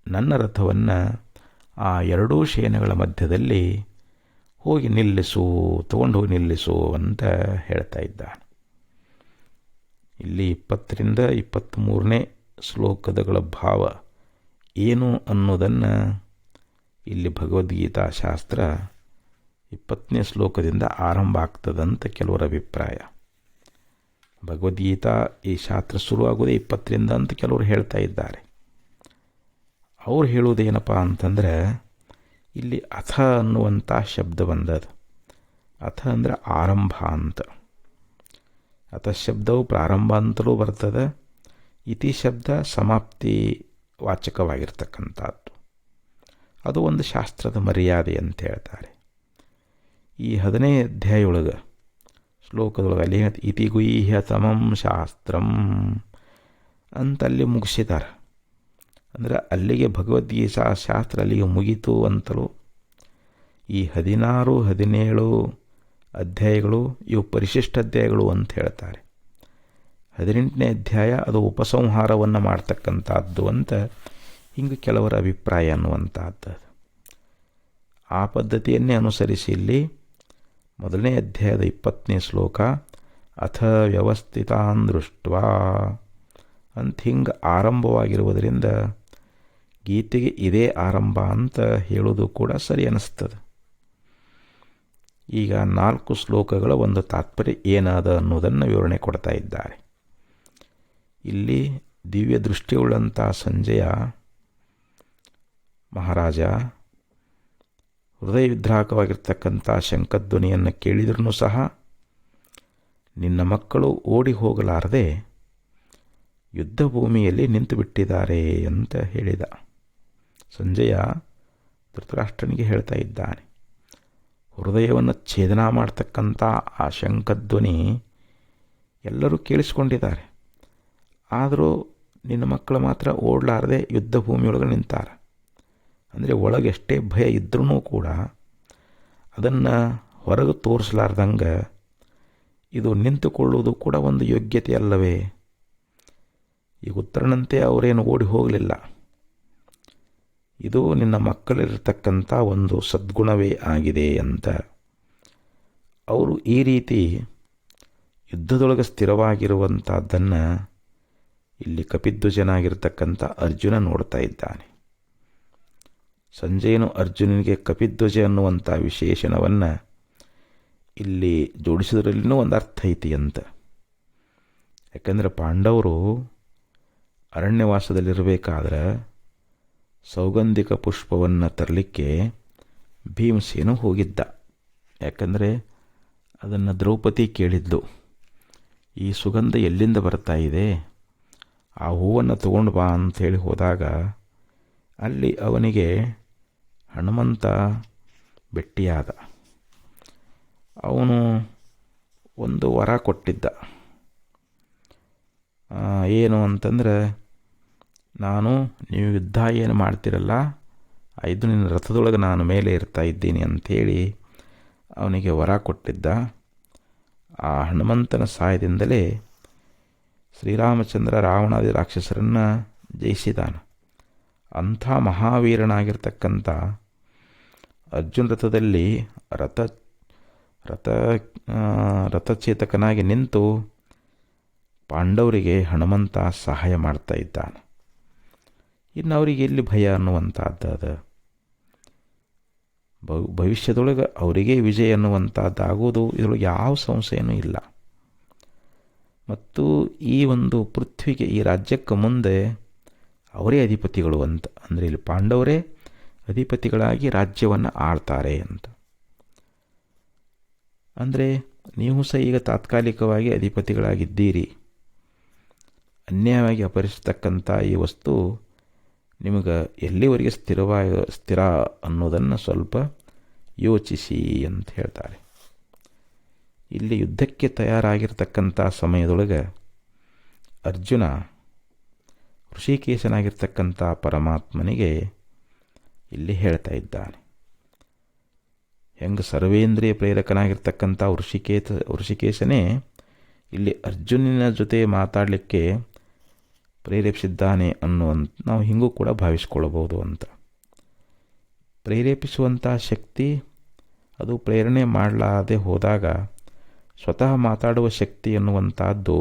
ನನ್ನ ರಥವನ್ನು ಆ ಎರಡೂ ಸೇನೆಗಳ ಮಧ್ಯದಲ್ಲಿ ಹೋಗಿ ನಿಲ್ಲಿಸು, ತಗೊಂಡು ಹೋಗಿ ನಿಲ್ಲಿಸು ಅಂತ ಹೇಳ್ತಾ ಇದ್ದಾನೆ. ಇಲ್ಲಿ 20ರಿಂದ 23ನೇ ಶ್ಲೋಕದಗಳ ಭಾವ ಏನು ಅನ್ನೋದನ್ನು ಇಲ್ಲಿ ಭಗವದ್ಗೀತಾ ಶಾಸ್ತ್ರ 20ನೇ ಶ್ಲೋಕದಿಂದ ಆರಂಭ ಆಗ್ತದಂತ ಕೆಲವರ ಅಭಿಪ್ರಾಯ. ಭಗವದ್ಗೀತಾ ಈ ಶಾಸ್ತ್ರ ಶುರುವಾಗೋದೇ 20ರಿಂದ ಅಂತ ಕೆಲವರು ಹೇಳ್ತಾ ಇದ್ದಾರೆ. ಅವ್ರು ಹೇಳುವುದೇನಪ್ಪ ಅಂತಂದರೆ, ಇಲ್ಲಿ ಅಥ ಅನ್ನುವಂಥ ಶಬ್ದ ಬಂದದ. ಅಥ ಅಂದರೆ ಆರಂಭ ಅಂತ. ಅಥ ಶಬ್ದವು ಪ್ರಾರಂಭ ಅಂತಲೂ ಬರ್ತದೆ. ಇತಿ ಶಬ್ದ ಸಮಾಪ್ತಿ ವಾಚಕವಾಗಿರ್ತಕ್ಕಂಥದ್ದು. ಅದು ಒಂದು ಶಾಸ್ತ್ರದ ಮರ್ಯಾದೆ ಅಂತ ಹೇಳ್ತಾರೆ. ಈ 10ನೇ ಅಧ್ಯಾಯೊಳಗೆ ಶ್ಲೋಕದೊಳಗೆ ಅಲ್ಲಿ ಇತಿ ಗುಹ್ಯ ತಮಂ ಶಾಸ್ತ್ರಂ ಅಂತಲ್ಲಿ ಮುಗಿಸಿದ್ದಾರೆ. ಅಂದರೆ ಅಲ್ಲಿಗೆ ಭಗವದ್ಗೀತಾ ಶಾಸ್ತ್ರ ಅಲ್ಲಿಗೆ ಮುಗೀತು ಅಂತಲೂ. ಈ 16, 17 ಅಧ್ಯಾಯಗಳು ಇವು ಪರಿಶಿಷ್ಟ ಅಧ್ಯಾಯಗಳು ಅಂತ ಹೇಳ್ತಾರೆ. 18ನೇ ಅಧ್ಯಾಯ ಅದು ಉಪಸಂಹಾರವನ್ನು ಮಾಡ್ತಕ್ಕಂಥದ್ದು ಅಂತ ಹಿಂಗೆ ಕೆಲವರ ಅಭಿಪ್ರಾಯ ಅನ್ನುವಂಥದ್ದು. ಆ ಪದ್ಧತಿಯನ್ನೇ ಅನುಸರಿಸಿ ಇಲ್ಲಿ 1ನೇ ಅಧ್ಯಾಯದ 20ನೇ ಶ್ಲೋಕ ಅಥ ವ್ಯವಸ್ಥಿತಾನ್ ದೃಷ್ಟ್ವಾ ಅಂತ ಹಿಂಗೆ ಆರಂಭವಾಗಿರುವುದರಿಂದ ಗೀತೆಗೆ ಇದೇ ಆರಂಭ ಅಂತ ಹೇಳೋದು ಕೂಡ ಸರಿ ಅನ್ನಿಸ್ತದೆ. ಈಗ 4 ಶ್ಲೋಕಗಳ ಒಂದು ತಾತ್ಪರ್ಯ ಏನಾದ ಅನ್ನೋದನ್ನು ವಿವರಣೆ ಕೊಡ್ತಾ ಇದ್ದಾರೆ. ಇಲ್ಲಿ ದಿವ್ಯ ದೃಷ್ಟಿಯುಳ್ಳಂಥ ಸಂಜಯ ಮಹಾರಾಜ ಹೃದಯ ವಿದ್ರಾಕವಾಗಿರ್ತಕ್ಕಂಥ ಶಂಖಧ್ವನಿಯನ್ನು ಕೇಳಿದ್ರೂ ಸಹ ನಿನ್ನ ಮಕ್ಕಳು ಓಡಿ ಹೋಗಲಾರದೆ ಯುದ್ಧ ಭೂಮಿಯಲ್ಲಿ ನಿಂತು ಬಿಟ್ಟಿದ್ದಾರೆ ಅಂತ ಹೇಳಿದ. ಸಂಜಯ ಧೃತರಾಷ್ಟ್ರನಿಗೆ ಹೇಳ್ತಾ ಇದ್ದಾನೆ. ಹೃದಯವನ್ನು ಛೇದನ ಮಾಡ್ತಕ್ಕಂಥ ಆ ಶಂಖಧ್ವನಿ ಎಲ್ಲರೂ ಕೇಳಿಸ್ಕೊಂಡಿದ್ದಾರೆ. ಆದರೂ ನಿನ್ನ ಮಕ್ಕಳು ಮಾತ್ರ ಓಡಲಾರದೆ ಯುದ್ಧ ಭೂಮಿಯೊಳಗೆ ನಿಂತಾರೆ. ಅಂದರೆ ಒಳಗೆ ಎಷ್ಟೇ ಭಯ ಇದ್ರೂ ಕೂಡ ಅದನ್ನು ಹೊರಗೆ ತೋರಿಸಲಾರ್ದಂಗೆ ಇದು ನಿಂತುಕೊಳ್ಳುವುದು ಕೂಡ ಒಂದು ಯೋಗ್ಯತೆ ಅಲ್ಲವೇ? ಈಗ ಉತ್ತರನಂತೆ ಅವರೇನು ಓಡಿ ಹೋಗಲಿಲ್ಲ. ಇದು ನಿನ್ನ ಮಕ್ಕಳಿರತಕ್ಕಂಥ ಒಂದು ಸದ್ಗುಣವೇ ಆಗಿದೆ ಅಂತ ಅವರು ಈ ರೀತಿ ಯುದ್ಧದೊಳಗೆ ಸ್ಥಿರವಾಗಿರುವಂಥದ್ದನ್ನು ಇಲ್ಲಿ ಕಪಿಧ್ವಜನಾಗಿರ್ತಕ್ಕಂಥ ಅರ್ಜುನ ನೋಡ್ತಾ ಇದ್ದಾನೆ. ಸಂಜಯನು ಅರ್ಜುನನಿಗೆ ಕಪಿಧ್ವಜ ಅನ್ನುವಂಥ ವಿಶೇಷಣವನ್ನು ಇಲ್ಲಿ ಜೋಡಿಸೋದ್ರಲ್ಲಿನೂ ಒಂದು ಅರ್ಥ ಐತಿ ಅಂತ. ಯಾಕಂದರೆ ಪಾಂಡವರು ಅರಣ್ಯವಾಸದಲ್ಲಿರಬೇಕಾದ್ರೆ ಸೌಗಂಧಿಕ ಪುಷ್ಪವನ್ನು ತರಲಿಕ್ಕೆ ಭೀಮಸೇನು ಹೋಗಿದ್ದ. ಯಾಕಂದರೆ ಅದನ್ನು ದ್ರೌಪದಿ ಕೇಳಿದ್ಲು, ಈ ಸುಗಂಧ ಎಲ್ಲಿಂದ ಬರ್ತಾ ಇದೆ, ಆ ಹೂವನ್ನು ತಗೊಂಡು ಬಾ ಅಂಥೇಳಿ ಹೋದಾಗ ಅಲ್ಲಿ ಅವನಿಗೆ ಹನುಮಂತ ಭೆಟ್ಟಿಯಾದ. ಅವನು ಒಂದು ವರ ಕೊಟ್ಟಿದ್ದ. ಏನು ಅಂತಂದರೆ, ನೀವು ಯುದ್ಧ ಏನು ಮಾಡ್ತಿರಲ್ಲ, ಇದು ನಿನ್ನ ರಥದೊಳಗೆ ನಾನು ಮೇಲೆ ಇರ್ತಾ ಇದ್ದೀನಿ ಅಂಥೇಳಿ ಅವನಿಗೆ ವರ ಕೊಟ್ಟಿದ್ದ. ಆ ಹನುಮಂತನ ಸಹಾಯದಿಂದಲೇ ಶ್ರೀರಾಮಚಂದ್ರ ರಾವಣಾದಿ ರಾಕ್ಷಸರನ್ನು ಜಯಿಸಿದಾನ. ಅಂಥ ಮಹಾವೀರನಾಗಿರ್ತಕ್ಕಂಥ ಅರ್ಜುನ ರಥದಲ್ಲಿ ರಥಚೇತಕನಾಗಿ ನಿಂತು ಪಾಂಡವರಿಗೆ ಹನುಮಂತ ಸಹಾಯ ಮಾಡ್ತಾ ಇದ್ದಾನೆ. ಇನ್ನು ಅವರಿಗೆ ಎಲ್ಲಿ ಭಯ ಅನ್ನುವಂಥದ್ದು ಅದು ಭವಿಷ್ಯದೊಳಗೆ ಅವರಿಗೆ ವಿಜಯ ಅನ್ನುವಂಥದ್ದಾಗೋದು ಇದರೊಳಗೆ ಯಾವ ಸಂಶಯನೂ ಇಲ್ಲ. ಮತ್ತು ಈ ಒಂದು ಪೃಥ್ವಿಗೆ, ಈ ರಾಜ್ಯಕ್ಕೆ ಮುಂದೆ ಅವರೇ ಅಧಿಪತಿಗಳು ಅಂತ. ಅಂದರೆ ಇಲ್ಲಿ ಪಾಂಡವರೇ ಅಧಿಪತಿಗಳಾಗಿ ರಾಜ್ಯವನ್ನು ಆಳ್ತಾರೆ ಅಂತ. ಅಂದರೆ ನೀವು ಸಹ ಈಗ ತಾತ್ಕಾಲಿಕವಾಗಿ ಅಧಿಪತಿಗಳಾಗಿದ್ದೀರಿ. ಅನ್ಯಾಯವಾಗಿ ಅಪಹರಿಸತಕ್ಕಂಥ ಈ ವಸ್ತು ನಿಮಗೆ ಎಲ್ಲಿವರೆಗೆ ಸ್ಥಿರ ಅನ್ನೋದನ್ನು ಸ್ವಲ್ಪ ಯೋಚಿಸಿ ಅಂತ ಹೇಳ್ತಾರೆ. ಇಲ್ಲಿ ಯುದ್ಧಕ್ಕೆ ತಯಾರಾಗಿರ್ತಕ್ಕಂಥ ಸಮಯದೊಳಗೆ ಅರ್ಜುನ ಋಷಿಕೇಶನಾಗಿರ್ತಕ್ಕಂಥ ಪರಮಾತ್ಮನಿಗೆ ಇಲ್ಲಿ ಹೇಳ್ತಾ ಇದ್ದಾನೆ. ಹೆಂಗೆ ಸರ್ವೇಂದ್ರಿಯ ಪ್ರೇರಕನಾಗಿರ್ತಕ್ಕಂಥ ಋಷಿಕೇಶನೇ ಇಲ್ಲಿ ಅರ್ಜುನನ ಜೊತೆ ಮಾತಾಡಲಿಕ್ಕೆ ಪ್ರೇರೇಪಿಸಿದ್ದಾನೆ ಅನ್ನುವಂಥ ನಾವು ಹಿಂಗೂ ಕೂಡ ಭಾವಿಸ್ಕೊಳ್ಬೋದು ಅಂತ. ಪ್ರೇರೇಪಿಸುವಂಥ ಶಕ್ತಿ ಅದು ಪ್ರೇರಣೆ ಮಾಡಲಾದೆ ಹೋದಾಗ ಸ್ವತಃ ಮಾತಾಡುವ ಶಕ್ತಿ ಎನ್ನುವಂಥದ್ದು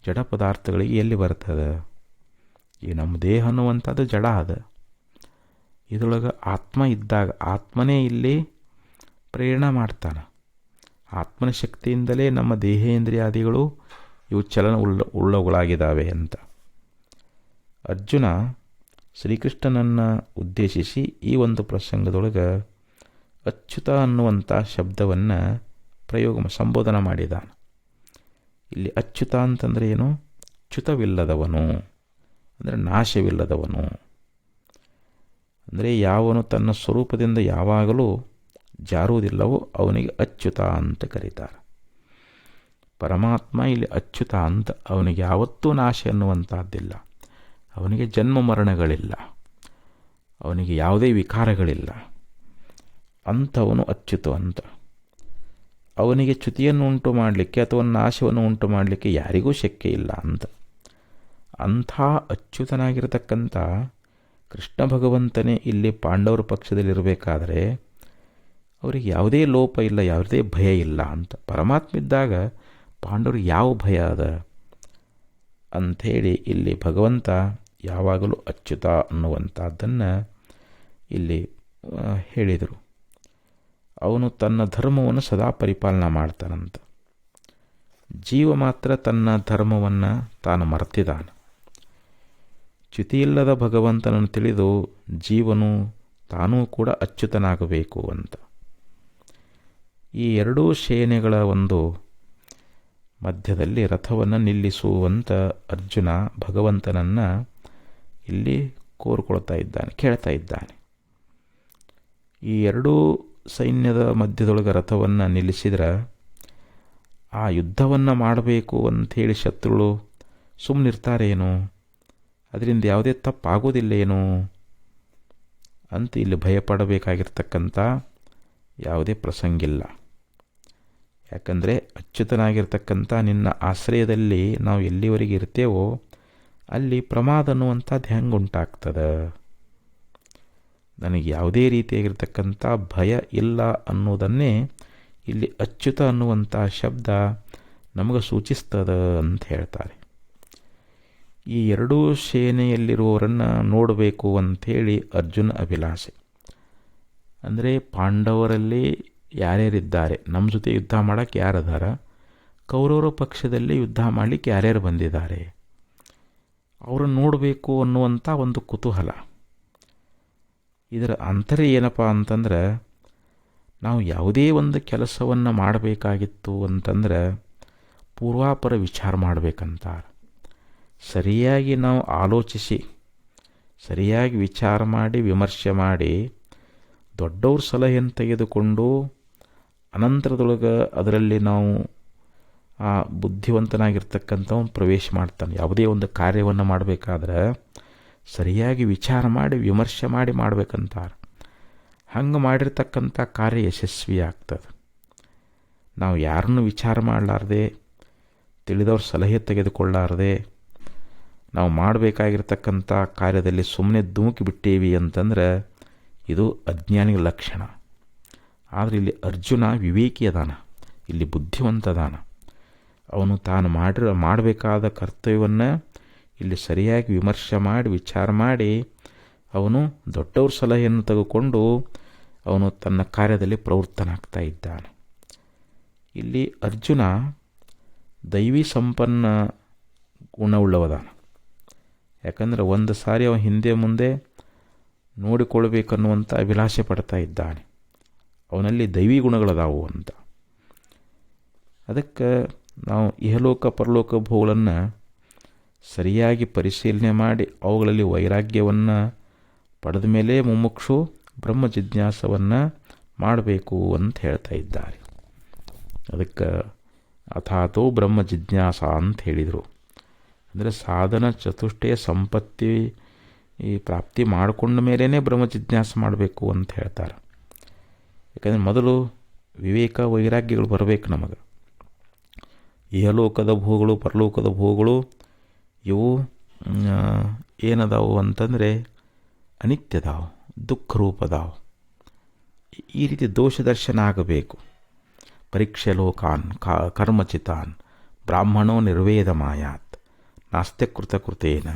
ಜಡ ಪದಾರ್ಥಗಳಿಗೆ ಎಲ್ಲಿ ಬರ್ತದೆ? ಈ ನಮ್ಮ ದೇಹ ಅನ್ನುವಂಥದ್ದು ಜಡ ಅದ. ಇದರೊಳಗೆ ಆತ್ಮ ಇದ್ದಾಗ ಆತ್ಮನೇ ಇಲ್ಲಿ ಪ್ರೇರಣೆ ಮಾಡ್ತಾನೆ. ಆತ್ಮನ ಶಕ್ತಿಯಿಂದಲೇ ನಮ್ಮ ದೇಹೇಂದ್ರಿಯಾದಿಗಳು ಇವು ಚಲನ ಉಳ್ಳವುಗಳಾಗಿದ್ದಾವೆ ಅಂತ. ಅರ್ಜುನ ಶ್ರೀಕೃಷ್ಣನನ್ನು ಉದ್ದೇಶಿಸಿ ಈ ಒಂದು ಪ್ರಸಂಗದೊಳಗೆ ಅಚ್ಯುತ ಅನ್ನುವಂಥ ಶಬ್ದವನ್ನು ಸಂಬೋಧನೆ ಮಾಡಿದಾನೆ. ಇಲ್ಲಿ ಅಚ್ಯುತ ಅಂತಂದರೆ ಏನು? ಚ್ಯುತವಿಲ್ಲದವನು ಅಂದರೆ ನಾಶವಿಲ್ಲದವನು. ಅಂದರೆ ಯಾವನು ತನ್ನ ಸ್ವರೂಪದಿಂದ ಯಾವಾಗಲೂ ಜಾರುವುದಿಲ್ಲವೋ ಅವನಿಗೆ ಅಚ್ಯುತ ಅಂತ ಕರೀತಾರೆ. ಪರಮಾತ್ಮ ಇಲ್ಲಿ ಅಚ್ಯುತ ಅಂತ. ಅವನಿಗೆ ಯಾವತ್ತೂ ನಾಶ ಅನ್ನುವಂಥದ್ದಿಲ್ಲ. ಅವನಿಗೆ ಜನ್ಮ ಮರಣಗಳಿಲ್ಲ. ಅವನಿಗೆ ಯಾವುದೇ ವಿಕಾರಗಳಿಲ್ಲ. ಅಂಥವನು ಅಚ್ಯುತ ಅಂತ. ಅವನಿಗೆ ಚ್ಯುತಿಯನ್ನು ಉಂಟು ಮಾಡಲಿಕ್ಕೆ ಅಥವಾ ನಾಶವನ್ನು ಉಂಟು ಮಾಡಲಿಕ್ಕೆ ಯಾರಿಗೂ ಶಕ್ಯ ಇಲ್ಲ ಅಂತ. ಅಂಥ ಅಚ್ಯುತನಾಗಿರತಕ್ಕಂಥ ಕೃಷ್ಣ ಭಗವಂತನೇ ಇಲ್ಲಿ ಪಾಂಡವರ ಪಕ್ಷದಲ್ಲಿರಬೇಕಾದ್ರೆ ಅವರಿಗೆ ಯಾವುದೇ ಲೋಪ ಇಲ್ಲ, ಯಾವುದೇ ಭಯ ಇಲ್ಲ ಅಂತ. ಪರಮಾತ್ಮ ಇದ್ದಾಗ ಪಾಂಡವರಿಗೆ ಯಾವ ಭಯ ಅದ ಅಂಥೇಳಿ ಇಲ್ಲಿ ಭಗವಂತ ಯಾವಾಗಲೂ ಅಚ್ಯುತ ಅನ್ನುವಂಥದ್ದನ್ನು ಇಲ್ಲಿ ಹೇಳಿದರು. ಅವನು ತನ್ನ ಧರ್ಮವನ್ನು ಸದಾ ಪರಿಪಾಲನೆ ಮಾಡ್ತಾನಂತ. ಜೀವ ಮಾತ್ರ ತನ್ನ ಧರ್ಮವನ್ನು ತಾನು ಮರೆತಿದ್ದಾನೆ. ಚ್ಯುತಿಯಿಲ್ಲದ ಭಗವಂತನನ್ನು ತಿಳಿದು ಜೀವನು ತಾನೂ ಕೂಡ ಅಚ್ಯುತನಾಗಬೇಕು ಅಂತ. ಈ ಎರಡೂ ಸೇನೆಗಳ ಒಂದು ಮಧ್ಯದಲ್ಲಿ ರಥವನ್ನು ನಿಲ್ಲಿಸುವಂತ ಅರ್ಜುನ ಭಗವಂತನನ್ನು ಇಲ್ಲಿ ಕೋರ್ಕೊಳ್ತಾ ಇದ್ದಾನೆ, ಕೇಳ್ತಾ ಇದ್ದಾನೆ. ಈ ಎರಡೂ ಸೈನ್ಯದ ಮಧ್ಯದೊಳಗೆ ರಥವನ್ನು ನಿಲ್ಲಿಸಿದ್ರೆ ಆ ಯುದ್ಧವನ್ನು ಮಾಡಬೇಕು ಅಂಥೇಳಿ ಶತ್ರುಗಳು ಸುಮ್ಮನಿರ್ತಾರೇನು? ಅದರಿಂದ ಯಾವುದೇ ತಪ್ಪಾಗೋದಿಲ್ಲೇನು ಅಂತ ಇಲ್ಲಿ ಭಯಪಡಬೇಕಾಗಿರ್ತಕ್ಕಂಥ ಯಾವುದೇ ಪ್ರಸಂಗಿಲ್ಲ. ಯಾಕಂದರೆ ಅಚ್ಯುತನಾಗಿರ್ತಕ್ಕಂಥ ನಿನ್ನ ಆಶ್ರಯದಲ್ಲಿ ನಾವು ಎಲ್ಲಿವರೆಗೆ ಇರ್ತೇವೋ ಅಲ್ಲಿ ಪ್ರಮಾದ ಅನ್ನುವಂಥದ್ದು ಹೆಂಗೆ ಉಂಟಾಗ್ತದೆ? ನನಗೆ ಯಾವುದೇ ರೀತಿಯಾಗಿರ್ತಕ್ಕಂಥ ಭಯ ಇಲ್ಲ ಅನ್ನೋದನ್ನೇ ಇಲ್ಲಿ ಅಚ್ಯುತ ಅನ್ನುವಂಥ ಶಬ್ದ ನಮಗೆ ಸೂಚಿಸ್ತದ ಅಂತ ಹೇಳ್ತಾರೆ. ಈ ಎರಡೂ ಸೇನೆಯಲ್ಲಿರುವವರನ್ನು ನೋಡಬೇಕು ಅಂಥೇಳಿ ಅರ್ಜುನ ಅಭಿಲಾಷೆ. ಅಂದರೆ ಪಾಂಡವರಲ್ಲಿ ಯಾರ್ಯಾರಿದ್ದಾರೆ, ನಮ್ಮ ಜೊತೆ ಯುದ್ಧ ಮಾಡೋಕ್ಕೆ ಯಾರದಾರ, ಕೌರವರ ಪಕ್ಷದಲ್ಲಿ ಯುದ್ಧ ಮಾಡಲಿಕ್ಕೆ ಯಾರ್ಯಾರು ಬಂದಿದ್ದಾರೆ, ಅವರನ್ನು ನೋಡಬೇಕು ಅನ್ನುವಂಥ ಒಂದು ಕುತೂಹಲ. ಇದರ ಆಂತರ್ಯ ಏನಪ್ಪ ಅಂತಂದ್ರೆ, ನಾವು ಯಾವುದೇ ಒಂದು ಕೆಲಸವನ್ನು ಮಾಡಬೇಕಾಗಿತ್ತು ಅಂತಂದ್ರೆ ಪೂರ್ವಾಪರ ವಿಚಾರ ಮಾಡಬೇಕಂತಾರೆ. ಸರಿಯಾಗಿ ನಾವು ಆಲೋಚಿಸಿ ಸರಿಯಾಗಿ ವಿಚಾರ ಮಾಡಿ ವಿಮರ್ಶೆ ಮಾಡಿ ದೊಡ್ಡವ್ರ ಸಲಹೆಯನ್ನು ತೆಗೆದುಕೊಂಡು ಅನಂತರದೊಳಗೆ ಅದರಲ್ಲಿ ನಾವು ಆ ಬುದ್ಧಿವಂತನಾಗಿರ್ತಕ್ಕಂಥವನು ಪ್ರವೇಶ ಮಾಡ್ತಾನೆ. ಯಾವುದೇ ಒಂದು ಕಾರ್ಯವನ್ನು ಮಾಡಬೇಕಾದ್ರೆ ಸರಿಯಾಗಿ ವಿಚಾರ ಮಾಡಿ ವಿಮರ್ಶೆ ಮಾಡಿ ಮಾಡಬೇಕಂತಾರೆ. ಹಂಗೆ ಮಾಡಿರ್ತಕ್ಕಂಥ ಕಾರ್ಯ ಯಶಸ್ವಿ ಆಗ್ತದೆ. ನಾವು ಯಾರನ್ನು ವಿಚಾರ ಮಾಡಲಾರ್ದೆ ತಿಳಿದವ್ರ ಸಲಹೆ ತೆಗೆದುಕೊಳ್ಳಾರದೆ ನಾವು ಮಾಡಬೇಕಾಗಿರ್ತಕ್ಕಂಥ ಕಾರ್ಯದಲ್ಲಿ ಸುಮ್ಮನೆ ಧುಮುಕಿ ಬಿಟ್ಟೇವಿ ಅಂತಂದ್ರೆ ಇದು ಅಜ್ಞಾನಿಗಳ ಲಕ್ಷಣ. ಆದರೆ ಇಲ್ಲಿ ಅರ್ಜುನ ವಿವೇಕಿ ಅದಾನ, ಇಲ್ಲಿ ಬುದ್ಧಿವಂತ ಅದಾನ. ಅವನು ತಾನು ಮಾಡಬೇಕಾದ ಕರ್ತವ್ಯವನ್ನು ಇಲ್ಲಿ ಸರಿಯಾಗಿ ವಿಮರ್ಶೆ ಮಾಡಿ ವಿಚಾರ ಮಾಡಿ ಅವನು ದೊಡ್ಡವ್ರ ಸಲಹೆಯನ್ನು ತೆಗೆದುಕೊಂಡು ಅವನು ತನ್ನ ಕಾರ್ಯದಲ್ಲಿ ಪ್ರವೃತ್ತನಾಗ್ತಾ ಇದ್ದಾನೆ. ಇಲ್ಲಿ ಅರ್ಜುನ ದೈವಿ ಸಂಪನ್ನ ಗುಣವುಳ್ಳವದಾನ. ಯಾಕಂದರೆ ಒಂದು ಸಾರಿ ಅವನು ಹಿಂದೆ ಮುಂದೆ ನೋಡಿಕೊಳ್ಬೇಕನ್ನುವಂಥ ಅಭಿಲಾಷೆ ಪಡ್ತಾ ಇದ್ದಾನೆ. ಅವನಲ್ಲಿ ದೈವಿ ಗುಣಗಳದಾವು ಅಂತ. ಅದಕ್ಕೆ ನಾವು ಇಹಲೋಕ ಪರಲೋಕ ಭೋಗಗಳನ್ನು ಸರಿಯಾಗಿ ಪರಿಶೀಲನೆ ಮಾಡಿ ಅವುಗಳಲ್ಲಿ ವೈರಾಗ್ಯವನ್ನು ಪಡೆದ ಮೇಲೆ ಮುಮುಕ್ಷು ಬ್ರಹ್ಮ ಜಿಜ್ಞಾಸವನ್ನು ಮಾಡಬೇಕು ಅಂತ ಹೇಳ್ತಾ ಇದ್ದಾರೆ. ಅದಕ್ಕೆ ಅಥಾತೋ ಬ್ರಹ್ಮ ಜಿಜ್ಞಾಸ ಅಂತ ಹೇಳಿದರು. ಅಂದರೆ ಸಾಧನ ಚತುಷ್ಟಯ ಸಂಪತ್ತಿ ಈ ಪ್ರಾಪ್ತಿ ಮಾಡಿಕೊಂಡ ಮೇಲೇ ಬ್ರಹ್ಮ ಜಿಜ್ಞಾಸ ಮಾಡಬೇಕು ಅಂತ ಹೇಳ್ತಾರೆ. ಯಾಕಂದರೆ ಮೊದಲು ವಿವೇಕ ವೈರಾಗ್ಯಗಳು ಬರಬೇಕು ನಮಗೆ. ಇಹಲೋಕದ ಭೋಗಗಳು ಪರಲೋಕದ ಭೋಗಗಳು ಇವು ಏನದಾವು ಅಂತಂದರೆ ಅನಿತ್ಯದಾವು, ದುಃಖ ರೂಪದಾವು. ಈ ರೀತಿ ದೋಷ ದರ್ಶನ ಆಗಬೇಕು. ಪರೀಕ್ಷೆ ಲೋಕಾನ್ ಕರ್ಮಚಿತಾನ್ ಬ್ರಾಹ್ಮಣೋ ನಿರ್ವೇದ ಮಾಯಾತ್ ನಾಸ್ತ್ಯಕೃತ ಕೃತೇನ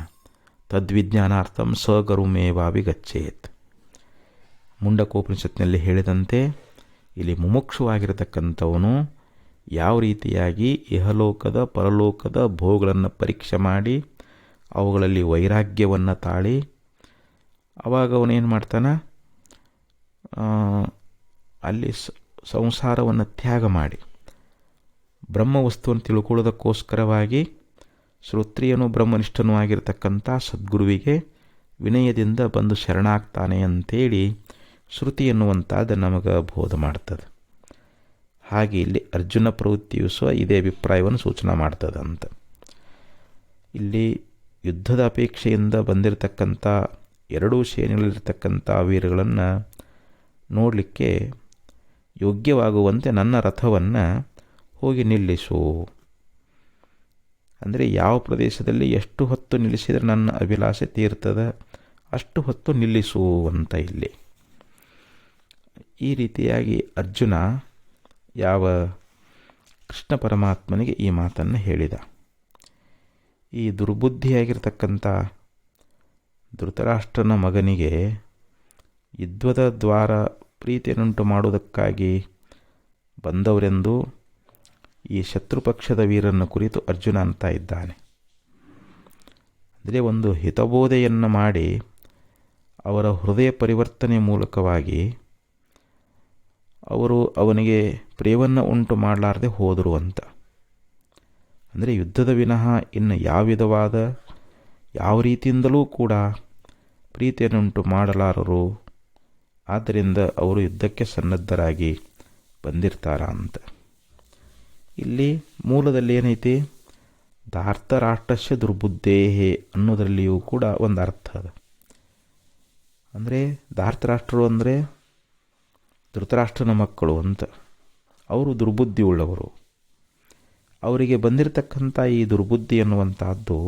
ತದ್ವಿಜ್ಞಾನಾರ್ಥಂ ಸಗರುಮೇವಾಭಿಗಚ್ಚೇತ್. ಮುಂಡಕೋಪನಿಷತ್ನಲ್ಲಿ ಹೇಳಿದಂತೆ ಇಲ್ಲಿ ಮುಮುಕ್ಷುವಾಗಿರತಕ್ಕಂಥವನು ಯಾವ ರೀತಿಯಾಗಿ ಇಹಲೋಕದ ಪರಲೋಕದ ಭೋಗಗಳನ್ನು ಪರೀಕ್ಷೆ ಮಾಡಿ ಅವುಗಳಲ್ಲಿ ವೈರಾಗ್ಯವನ್ನು ತಾಳಿ ಆವಾಗ ಅವನೇನು ಮಾಡ್ತಾನೆ, ಅಲ್ಲಿ ಸಂಸಾರವನ್ನು ತ್ಯಾಗ ಮಾಡಿ ಬ್ರಹ್ಮವಸ್ತುವನ್ನು ತಿಳ್ಕೊಳ್ಳೋದಕ್ಕೋಸ್ಕರವಾಗಿ ಶ್ರೋತ್ರಿಯನು ಬ್ರಹ್ಮನಿಷ್ಠನೂ ಆಗಿರತಕ್ಕಂಥ ಸದ್ಗುರುವಿಗೆ ವಿನಯದಿಂದ ಬಂದು ಶರಣಾಗ್ತಾನೆ ಅಂತೇಳಿ ಶ್ರುತಿ ಎನ್ನುವಂಥದ್ದು ನಮಗೆ ಬೋಧ ಮಾಡ್ತದೆ. ಹಾಗೆ ಇಲ್ಲಿ ಅರ್ಜುನ ಪ್ರವೃತ್ತಿಯು ಸಹ ಇದೇ ಅಭಿಪ್ರಾಯವನ್ನು ಸೂಚನೆ ಮಾಡ್ತದೆ ಅಂತ. ಇಲ್ಲಿ ಯುದ್ಧದ ಅಪೇಕ್ಷೆಯಿಂದ ಬಂದಿರತಕ್ಕಂಥ ಎರಡೂ ಸೇನೆಗಳಲ್ಲಿರ್ತಕ್ಕಂಥ ವೀರಗಳನ್ನು ನೋಡಲಿಕ್ಕೆ ಯೋಗ್ಯವಾಗುವಂತೆ ನನ್ನ ರಥವನ್ನು ಹೋಗಿ ನಿಲ್ಲಿಸು. ಅಂದರೆ ಯಾವ ಪ್ರದೇಶದಲ್ಲಿ ಎಷ್ಟು ಹೊತ್ತು ನಿಲ್ಲಿಸಿದರೆ ನನ್ನ ಅಭಿಲಾಷೆ ತೀರ್ತದೆ ಅಷ್ಟು ಹೊತ್ತು ನಿಲ್ಲಿಸು ಅಂತ ಇಲ್ಲಿ. ಈ ರೀತಿಯಾಗಿ ಅರ್ಜುನ ಯಾವ ಕೃಷ್ಣ ಪರಮಾತ್ಮನಿಗೆ ಈ ಮಾತನ್ನು ಹೇಳಿದ. ಈ ದುರ್ಬುದ್ಧಿಯಾಗಿರ್ತಕ್ಕಂಥ ಧೃತರಾಷ್ಟ್ರನ ಮಗನಿಗೆ ಯುದ್ಧದ ದ್ವಾರ ಪ್ರೀತಿಯನ್ನುಂಟು ಮಾಡುವುದಕ್ಕಾಗಿ ಬಂದವರೆಂದು ಈ ಶತ್ರುಪಕ್ಷದ ವೀರನ್ನು ಕುರಿತು ಅರ್ಜುನ ಅಂತ ಇದ್ದಾನೆ. ಅಂದರೆ ಒಂದು ಹಿತಬೋಧೆಯನ್ನು ಮಾಡಿ ಅವರ ಹೃದಯ ಪರಿವರ್ತನೆ ಮೂಲಕವಾಗಿ ಅವರು ಅವನಿಗೆ ಪ್ರಿಯವನ್ನು ಉಂಟು ಮಾಡಲಾರದೆ ಹೋದರು ಅಂತ. ಅಂದರೆ ಯುದ್ಧದ ವಿನಃ ಇನ್ನು ಯಾವ ವಿಧವಾದ ಯಾವ ರೀತಿಯಿಂದಲೂ ಕೂಡ ಪ್ರೀತಿಯನ್ನುಂಟು ಮಾಡಲಾರರು. ಆದ್ದರಿಂದ ಅವರು ಯುದ್ಧಕ್ಕೆ ಸನ್ನದ್ಧರಾಗಿ ಬಂದಿರ್ತಾರ ಅಂತ. ಇಲ್ಲಿ ಮೂಲದಲ್ಲಿ ಏನೈತಿ, ಧಾರ್ತರಾಷ್ಟ್ರಸ್ಯ ದುರ್ಬುದ್ಧೇಹೇ ಅನ್ನೋದರಲ್ಲಿಯೂ ಕೂಡ ಒಂದು ಅರ್ಥ ಅದ. ಅಂದರೆ ಧಾರ್ತರಾಷ್ಟ್ರರು ಅಂದರೆ ಧೃತರಾಷ್ಟ್ರನ ಮಕ್ಕಳು ಅಂತ. ಅವರು ದುರ್ಬುದ್ಧಿ ಉಳ್ಳವರು. ಅವರಿಗೆ ಬಂದಿರತಕ್ಕಂಥ ಈ ದುರ್ಬುದ್ಧಿ ಅನ್ನುವಂಥದ್ದು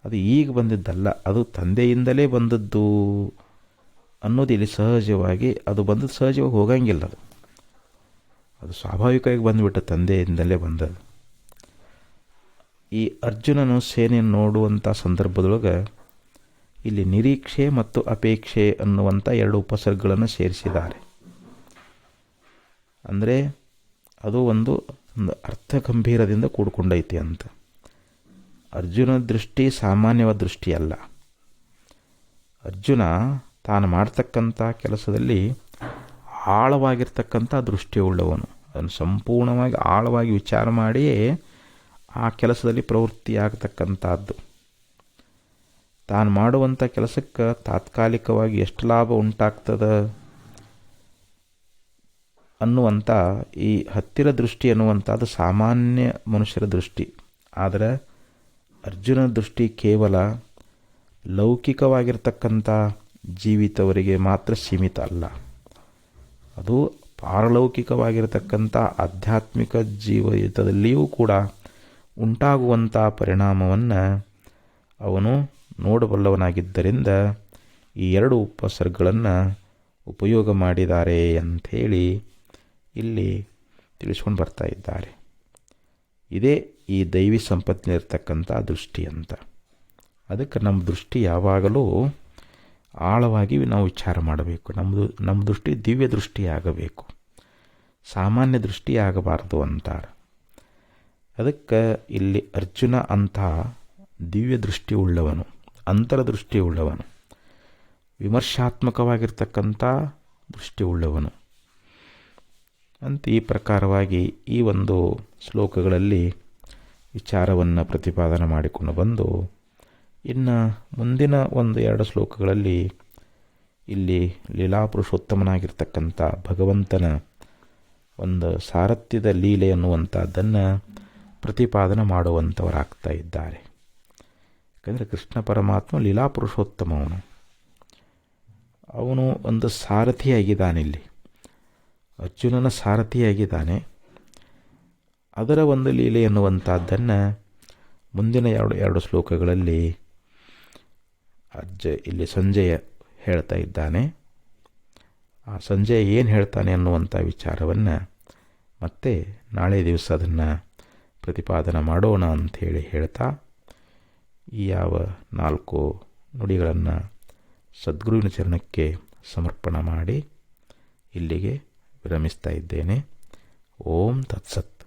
ಅದು ಈಗ ಬಂದಿದ್ದಲ್ಲ, ಅದು ತಂದೆಯಿಂದಲೇ ಬಂದದ್ದು ಅನ್ನೋದು ಇಲ್ಲಿ ಸಹಜವಾಗಿ ಅದು ಬಂದದ್ದು ಸಹಜವಾಗಿ ಹೋಗಂಗಿಲ್ಲ. ಅದು ಸ್ವಾಭಾವಿಕವಾಗಿ ಬಂದುಬಿಟ್ಟ, ತಂದೆಯಿಂದಲೇ ಬಂದದ್ದು. ಈ ಅರ್ಜುನನು ಸೇನೆಯನ್ನು ನೋಡುವಂಥ ಸಂದರ್ಭದೊಳಗೆ ಇಲ್ಲಿ ನಿರೀಕ್ಷೆ ಮತ್ತು ಅಪೇಕ್ಷೆ ಅನ್ನುವಂಥ ಎರಡು ಉಪಸರ್ಗಗಳನ್ನು ಸೇರಿಸಿದ್ದಾರೆ. ಅಂದರೆ ಅದು ಒಂದು ಅರ್ಥ ಗಂಭೀರದಿಂದ ಕೂಡ್ಕೊಂಡೈತಿ ಅಂತ. ಅರ್ಜುನ ದೃಷ್ಟಿ ಸಾಮಾನ್ಯವಾದ ದೃಷ್ಟಿ ಅಲ್ಲ. ಅರ್ಜುನ ತಾನು ಮಾಡ್ತಕ್ಕಂಥ ಕೆಲಸದಲ್ಲಿ ಆಳವಾಗಿರ್ತಕ್ಕಂಥ ದೃಷ್ಟಿಯುಳ್ಳವನು. ಅದನ್ನು ಸಂಪೂರ್ಣವಾಗಿ ಆಳವಾಗಿ ವಿಚಾರ ಮಾಡಿಯೇ ಆ ಕೆಲಸದಲ್ಲಿ ಪ್ರವೃತ್ತಿಯಾಗತಕ್ಕಂಥದ್ದು. ತಾನು ಮಾಡುವಂಥ ಕೆಲಸಕ್ಕೆ ತಾತ್ಕಾಲಿಕವಾಗಿ ಎಷ್ಟು ಲಾಭ ಉಂಟಾಗ್ತದೆ ಅನ್ನುವಂಥ ಈ ಹತ್ತಿರ ದೃಷ್ಟಿ ಅನ್ನುವಂಥದ್ದು ಸಾಮಾನ್ಯ ಮನುಷ್ಯರ ದೃಷ್ಟಿ. ಆದರೆ ಅರ್ಜುನ ದೃಷ್ಟಿ ಕೇವಲ ಲೌಕಿಕವಾಗಿರ್ತಕ್ಕಂಥ ಜೀವಿತವರಿಗೆ ಮಾತ್ರ ಸೀಮಿತ ಅಲ್ಲ. ಅದು ಪಾರಲೌಕಿಕವಾಗಿರತಕ್ಕಂಥ ಆಧ್ಯಾತ್ಮಿಕ ಜೀವಿತದಲ್ಲಿಯೂ ಕೂಡ ಉಂಟಾಗುವಂಥ ಪರಿಣಾಮವನ್ನು ಅವನು ನೋಡಬಲ್ಲವನಾಗಿದ್ದರಿಂದ ಈ ಎರಡು ಉಪಸರ್ಗಗಳನ್ನು ಉಪಯೋಗ ಮಾಡಿದ್ದಾರೆ ಅಂಥೇಳಿ ಇಲ್ಲಿ ತಿಳಿಸ್ಕೊಂಡು ಬರ್ತಾ ಇದ್ದಾರೆ. ಇದೇ ಈ ದೈವಿ ಸಂಪತ್ತಿನಿರ್ತಕ್ಕಂಥ ದೃಷ್ಟಿ ಅಂತ. ಅದಕ್ಕೆ ನಮ್ಮ ದೃಷ್ಟಿ ಯಾವಾಗಲೂ ಆಳವಾಗಿ ನಾವು ವಿಚಾರ ಮಾಡಬೇಕು. ನಮ್ಮ ದೃಷ್ಟಿ ದಿವ್ಯ ದೃಷ್ಟಿ ಆಗಬೇಕು, ಸಾಮಾನ್ಯ ದೃಷ್ಟಿ ಆಗಬಾರ್ದು ಅಂತಾರೆ. ಅದಕ್ಕೆ ಇಲ್ಲಿ ಅರ್ಜುನ ಅಂಥ ದಿವ್ಯ ದೃಷ್ಟಿ ಉಳ್ಳವನು, ಅಂತರದೃಷ್ಟಿ ಉಳ್ಳವನು, ವಿಮರ್ಶಾತ್ಮಕವಾಗಿರ್ತಕ್ಕಂಥ ದೃಷ್ಟಿ ಉಳ್ಳವನು ಅಂತ ಈ ಪ್ರಕಾರವಾಗಿ ಈ ಒಂದು ಶ್ಲೋಕಗಳಲ್ಲಿ ವಿಚಾರವನ್ನು ಪ್ರತಿಪಾದನೆ ಮಾಡಿಕೊಂಡು ಬಂದು, ಇನ್ನು ಮುಂದಿನ ಒಂದು ಎರಡು ಶ್ಲೋಕಗಳಲ್ಲಿ ಇಲ್ಲಿ ಲೀಲಾಪುರುಷೋತ್ತಮನಾಗಿರ್ತಕ್ಕಂಥ ಭಗವಂತನ ಒಂದು ಸಾರಥ್ಯದ ಲೀಲೆ ಅನ್ನುವಂಥದ್ದನ್ನು ಪ್ರತಿಪಾದನೆ ಮಾಡುವಂಥವರಾಗ್ತಾ ಇದ್ದಾರೆ. ಯಾಕಂದರೆ ಕೃಷ್ಣ ಪರಮಾತ್ಮ ಲೀಲಾಪುರುಷೋತ್ತಮ, ಅವನು ಒಂದು ಸಾರಥಿಯಾಗಿದ್ದಾನೆ. ಇಲ್ಲಿ ಅರ್ಜುನನ ಸಾರಥಿಯಾಗಿದ್ದಾನೆ. ಅದರ ಒಂದು ಲೀಲೆ ಎನ್ನುವಂಥದ್ದನ್ನು ಮುಂದಿನ ಎರಡು ಶ್ಲೋಕಗಳಲ್ಲಿ ಇಲ್ಲಿ ಸಂಜಯ ಹೇಳ್ತಾ ಇದ್ದಾನೆ. ಆ ಸಂಜಯ ಏನು ಹೇಳ್ತಾನೆ ಅನ್ನುವಂಥ ವಿಚಾರವನ್ನು ಮತ್ತೆ ನಾಳೆ ದಿವಸ ಅದನ್ನು ಪ್ರತಿಪಾದನೆ ಮಾಡೋಣ ಅಂಥೇಳಿ ಹೇಳ್ತಾ ಈ ಯಾವ 4 ನುಡಿಗಳನ್ನು ಸದ್ಗುರುವಿನ ಚರಣಕ್ಕೆ ಸಮರ್ಪಣೆ ಮಾಡಿ ಇಲ್ಲಿಗೆ ವಿರಮಿಸ್ತಾ ಇದ್ದೇನೆ. ಓಂ ತತ್ಸತ್.